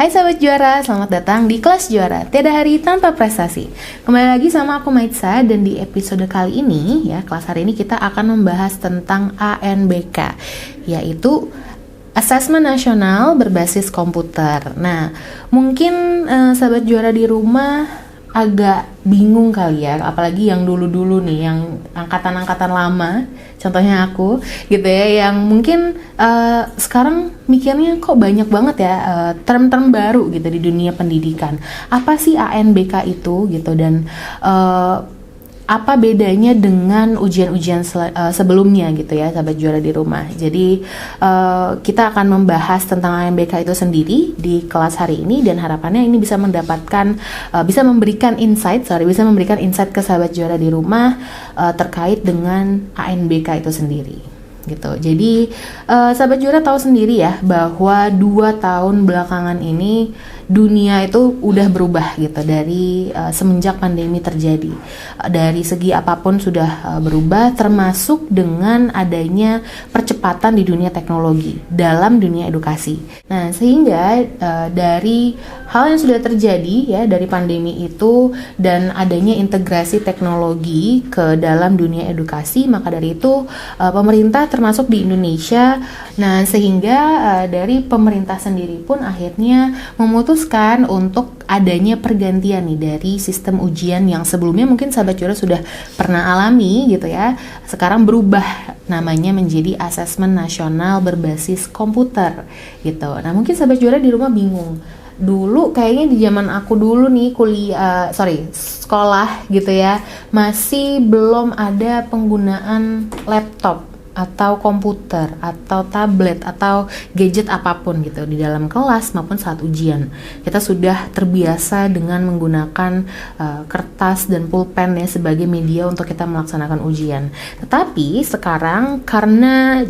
Hai Sahabat Juara, selamat datang di Kelas Juara, tiada hari tanpa prestasi. Kembali lagi sama aku Maitza, dan di episode kali ini ya, kelas hari ini kita akan membahas tentang ANBK, yaitu Asesmen Nasional Berbasis Komputer. Nah, mungkin Sahabat Juara di rumah agak bingung kali ya, apalagi yang dulu-dulu nih, yang angkatan-angkatan lama, contohnya aku gitu ya, yang mungkin sekarang mikirnya kok banyak banget ya term-term baru gitu di dunia pendidikan. Apa sih ANBK itu gitu, dan apa bedanya dengan ujian-ujian sebelumnya gitu ya, Sahabat Juara di rumah. Jadi kita akan membahas tentang ANBK itu sendiri di kelas hari ini, dan harapannya ini bisa memberikan insight ke Sahabat Juara di rumah terkait dengan ANBK itu sendiri gitu. Jadi Sahabat Juara tahu sendiri ya bahwa 2 tahun belakangan ini dunia itu udah berubah gitu, dari semenjak pandemi terjadi. Dari segi apapun sudah berubah, termasuk dengan adanya percepatan di dunia teknologi dalam dunia edukasi. Nah, sehingga dari hal yang sudah terjadi ya, dari pandemi itu dan adanya integrasi teknologi ke dalam dunia edukasi, maka dari itu pemerintah termasuk di Indonesia, nah sehingga dari pemerintah sendiri pun akhirnya memutuskan untuk adanya pergantian nih dari sistem ujian yang sebelumnya mungkin Sahabat Juara sudah pernah alami gitu ya. Sekarang berubah namanya menjadi Asesmen Nasional Berbasis Komputer gitu. Nah, mungkin Sahabat Juara di rumah bingung. Dulu kayaknya di zaman aku dulu nih sekolah gitu ya, masih belum ada penggunaan laptop atau komputer atau tablet atau gadget apapun gitu di dalam kelas maupun saat ujian. Kita sudah terbiasa dengan menggunakan kertas dan pulpen ya sebagai media untuk kita melaksanakan ujian. Tetapi sekarang karena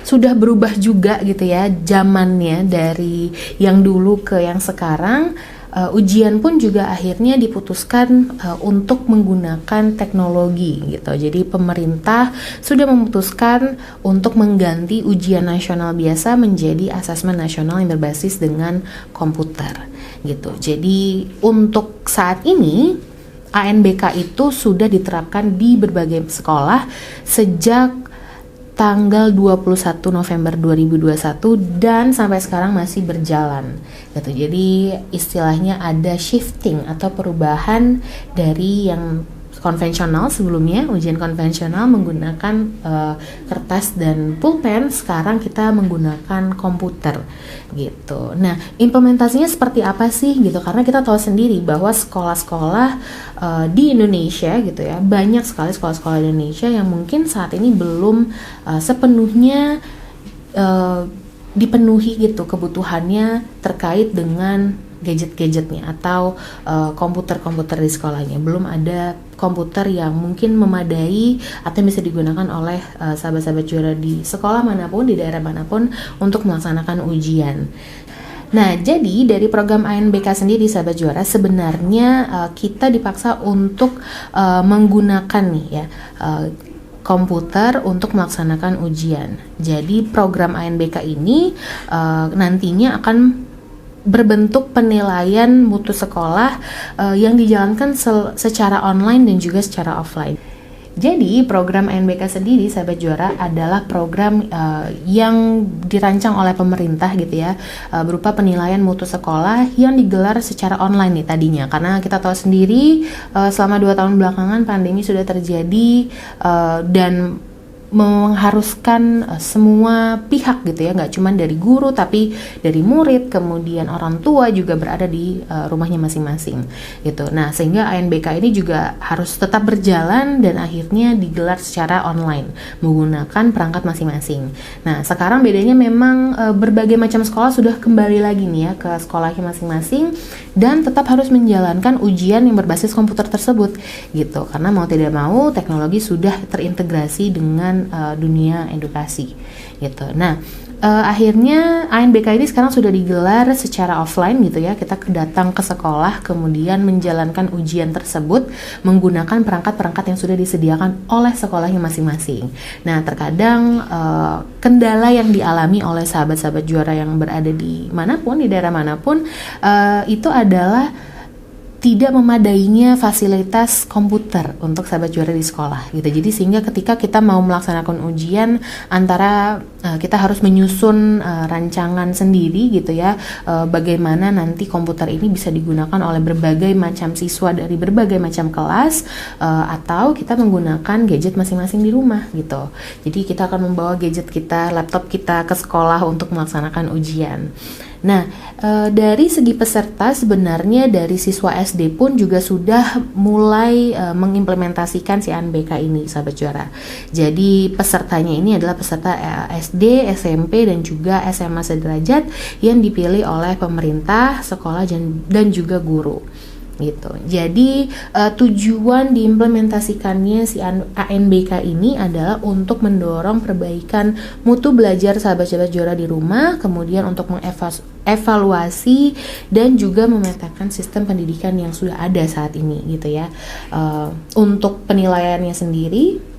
sudah berubah juga gitu ya zamannya, dari yang dulu ke yang sekarang, ujian pun juga akhirnya diputuskan untuk menggunakan teknologi gitu. Jadi pemerintah sudah memutuskan untuk mengganti ujian nasional biasa menjadi asesmen nasional yang berbasis dengan komputer gitu. Jadi untuk saat ini ANBK itu sudah diterapkan di berbagai sekolah sejak tanggal 21 November 2021 dan sampai sekarang masih berjalan gitu. Jadi istilahnya ada shifting atau perubahan dari yang konvensional sebelumnya, ujian konvensional menggunakan kertas dan pulpen, sekarang kita menggunakan komputer gitu. Nah, implementasinya seperti apa sih gitu, karena kita tahu sendiri bahwa sekolah-sekolah di Indonesia gitu ya, banyak sekali sekolah-sekolah di Indonesia yang mungkin saat ini belum sepenuhnya dipenuhi gitu kebutuhannya terkait dengan gadget-gadgetnya atau komputer-komputer di sekolahnya. Belum ada komputer yang mungkin memadai atau bisa digunakan oleh sahabat-sahabat juara di sekolah manapun, di daerah manapun untuk melaksanakan ujian. Nah, jadi dari program ANBK sendiri sahabat juara, sebenarnya kita dipaksa untuk menggunakan nih ya komputer untuk melaksanakan ujian. Jadi program ANBK ini nantinya akan berbentuk penilaian mutu sekolah yang dijalankan secara online dan juga secara offline. Jadi program ANBK sendiri sahabat juara adalah program yang dirancang oleh pemerintah gitu ya, berupa penilaian mutu sekolah yang digelar secara online nih tadinya, karena kita tahu sendiri selama 2 tahun belakangan pandemi sudah terjadi dan mengharuskan semua pihak gitu ya, nggak cuma dari guru tapi dari murid, kemudian orang tua juga berada di rumahnya masing-masing gitu. Nah, sehingga ANBK ini juga harus tetap berjalan dan akhirnya digelar secara online menggunakan perangkat masing-masing. Nah, sekarang bedanya memang berbagai macam sekolah sudah kembali lagi nih ya ke sekolahnya masing-masing dan tetap harus menjalankan ujian yang berbasis komputer tersebut gitu, karena mau tidak mau teknologi sudah terintegrasi dengan dunia edukasi gitu. Nah, akhirnya ANBK ini sekarang sudah digelar secara offline gitu ya. Kita datang ke sekolah, kemudian menjalankan ujian tersebut menggunakan perangkat-perangkat yang sudah disediakan oleh sekolahnya masing-masing. Nah, terkadang kendala yang dialami oleh sahabat-sahabat juara yang berada di manapun, di daerah manapun, itu adalah tidak memadainya fasilitas komputer untuk sahabat juara di sekolah gitu. Jadi sehingga ketika kita mau melaksanakan ujian, antara kita harus menyusun rancangan sendiri gitu ya, bagaimana nanti komputer ini bisa digunakan oleh berbagai macam siswa dari berbagai macam kelas, atau kita menggunakan gadget masing-masing di rumah gitu. Jadi kita akan membawa gadget kita, laptop kita ke sekolah untuk melaksanakan ujian. Nah, dari segi peserta sebenarnya dari siswa SD pun juga sudah mulai mengimplementasikan si ANBK ini, sahabat juara. Jadi pesertanya ini adalah peserta SD, SMP, dan juga SMA sederajat yang dipilih oleh pemerintah, sekolah, dan juga guru. Gitu. Jadi tujuan diimplementasikannya si ANBK ini adalah untuk mendorong perbaikan mutu belajar sahabat-sahabat juara di rumah, kemudian untuk mengevaluasi dan juga memetakan sistem pendidikan yang sudah ada saat ini gitu ya. Untuk penilaiannya sendiri,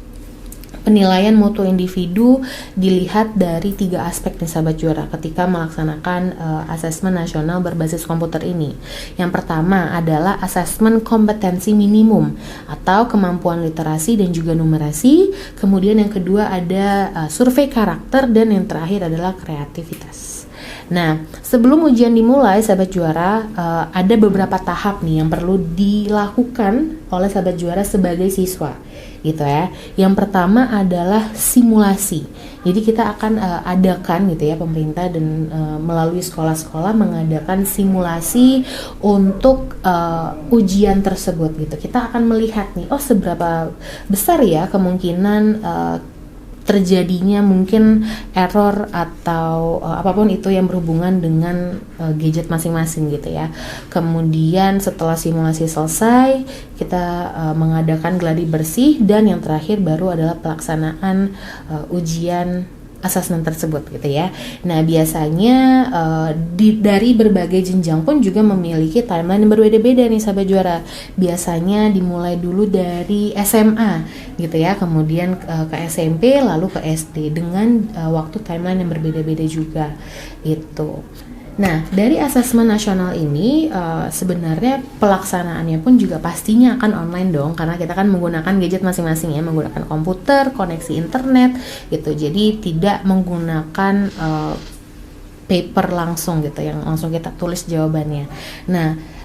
penilaian mutu individu dilihat dari 3 aspek nih sahabat juara ketika melaksanakan asesmen nasional berbasis komputer ini. Yang pertama adalah asesmen kompetensi minimum atau kemampuan literasi dan juga numerasi. Kemudian yang kedua ada survei karakter, dan yang terakhir adalah kreativitas. Nah, sebelum ujian dimulai, sahabat juara, ada beberapa tahap nih yang perlu dilakukan oleh sahabat juara sebagai siswa, gitu ya. Yang pertama adalah simulasi. Jadi kita akan adakan gitu ya, pemerintah dan melalui sekolah-sekolah mengadakan simulasi untuk ujian tersebut gitu. Kita akan melihat nih, oh seberapa besar ya kemungkinan terjadinya mungkin error atau apapun itu yang berhubungan dengan gadget masing-masing gitu ya. Kemudian setelah simulasi selesai, kita mengadakan gladi bersih, dan yang terakhir baru adalah pelaksanaan ujian asesmen tersebut gitu ya. Nah, biasanya dari berbagai jenjang pun juga memiliki timeline yang berbeda-beda nih sahabat juara. Biasanya dimulai dulu dari SMA gitu ya, kemudian ke SMP, lalu ke SD dengan waktu timeline yang berbeda-beda juga gitu. Nah, dari asesmen nasional ini sebenarnya pelaksanaannya pun juga pastinya akan online dong, karena kita kan menggunakan gadget masing-masing ya, menggunakan komputer, koneksi internet gitu. Jadi tidak menggunakan paper langsung gitu, yang langsung kita tulis jawabannya. Nah,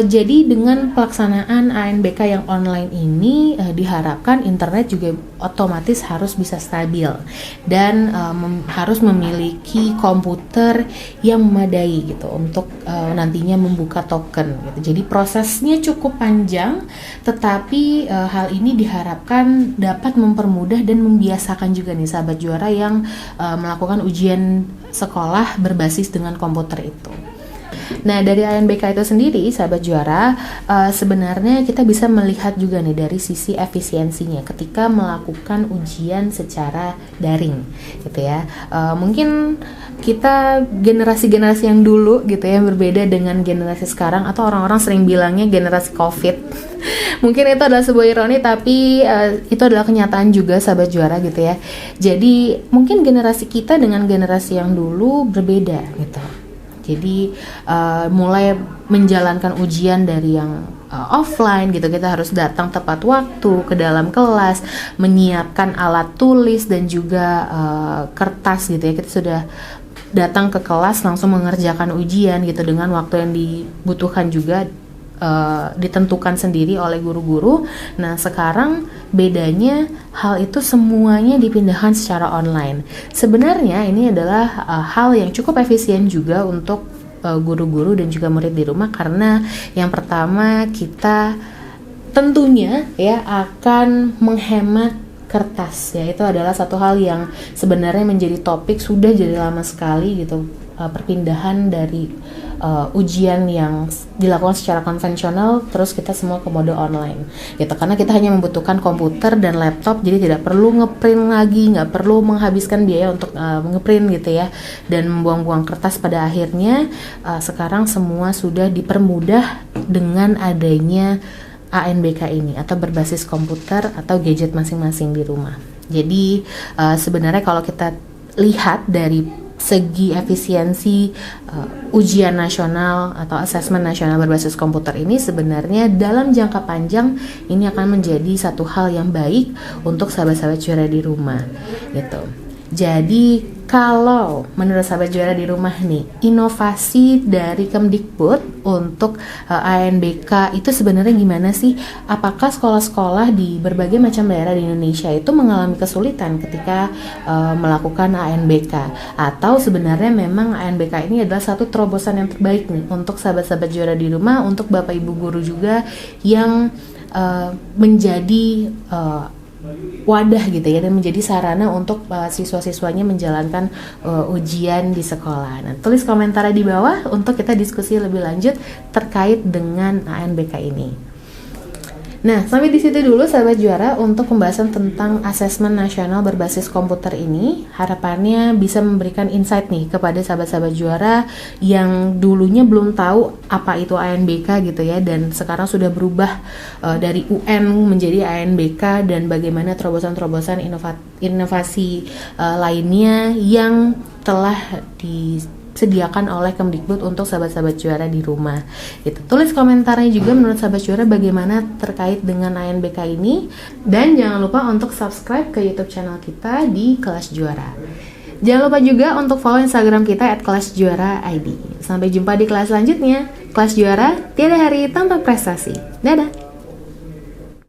jadi dengan pelaksanaan ANBK yang online ini diharapkan internet juga otomatis harus bisa stabil dan harus memiliki komputer yang memadai gitu untuk nantinya membuka token gitu. Jadi prosesnya cukup panjang, tetapi hal ini diharapkan dapat mempermudah dan membiasakan juga nih sahabat juara yang melakukan ujian sekolah berbasis dengan komputer itu. Nah, dari ANBK itu sendiri, sahabat juara, sebenarnya kita bisa melihat juga nih dari sisi efisiensinya ketika melakukan ujian secara daring, gitu ya. Mungkin kita generasi-generasi yang dulu gitu ya, berbeda dengan generasi sekarang, atau orang-orang sering bilangnya generasi COVID. Mungkin itu adalah sebuah ironi, tapi itu adalah kenyataan juga sahabat juara gitu ya. Jadi mungkin generasi kita dengan generasi yang dulu berbeda gitu. Jadi mulai menjalankan ujian dari yang offline gitu, kita harus datang tepat waktu ke dalam kelas, menyiapkan alat tulis dan juga kertas gitu ya. Kita sudah datang ke kelas langsung mengerjakan ujian gitu dengan waktu yang dibutuhkan juga ditentukan sendiri oleh guru-guru. Nah, sekarang bedanya hal itu semuanya dipindahkan secara online. Sebenarnya ini adalah hal yang cukup efisien juga untuk guru-guru dan juga murid di rumah, karena yang pertama kita tentunya ya akan menghemat kertas ya. Itu adalah satu hal yang sebenarnya menjadi topik sudah jadi lama sekali gitu perpindahan dari ujian yang dilakukan secara konvensional terus kita semua ke mode online gitu, karena kita hanya membutuhkan komputer dan laptop, jadi tidak perlu ngeprint lagi, nggak perlu menghabiskan biaya untuk ngeprint gitu ya, dan membuang-buang kertas. Pada akhirnya sekarang semua sudah dipermudah dengan adanya ANBK ini atau berbasis komputer atau gadget masing-masing di rumah. Jadi sebenarnya kalau kita lihat dari segi efisiensi ujian nasional atau asesmen nasional berbasis komputer ini, sebenarnya dalam jangka panjang ini akan menjadi satu hal yang baik untuk sahabat-sahabat juara di rumah gitu. Jadi kalau menurut sahabat juara di rumah nih, inovasi dari Kemdikbud untuk ANBK itu sebenarnya gimana sih? Apakah sekolah-sekolah di berbagai macam daerah di Indonesia itu mengalami kesulitan ketika melakukan ANBK? Atau sebenarnya memang ANBK ini adalah satu terobosan yang terbaik nih untuk sahabat-sahabat juara di rumah, untuk Bapak Ibu guru juga yang menjadi wadah gitu ya, dan menjadi sarana untuk siswa-siswanya menjalankan ujian di sekolah. Nah, tulis komentarnya di bawah untuk kita diskusi lebih lanjut terkait dengan ANBK ini. Nah, sampai di situ dulu sahabat juara untuk pembahasan tentang asesmen nasional berbasis komputer ini. Harapannya bisa memberikan insight nih kepada sahabat-sahabat juara yang dulunya belum tahu apa itu ANBK gitu ya, dan sekarang sudah berubah dari UN menjadi ANBK, dan bagaimana terobosan-terobosan inovasi lainnya yang telah disediakan oleh Kemdikbud untuk sahabat-sahabat juara di rumah gitu. Tulis komentarnya juga menurut sahabat juara bagaimana terkait dengan ANBK ini, dan jangan lupa untuk subscribe ke YouTube channel kita di Kelas Juara. Jangan lupa juga untuk follow Instagram kita @kelasjuara_id. Sampai jumpa di kelas selanjutnya. Kelas Juara, tiada hari tanpa prestasi. Dadah.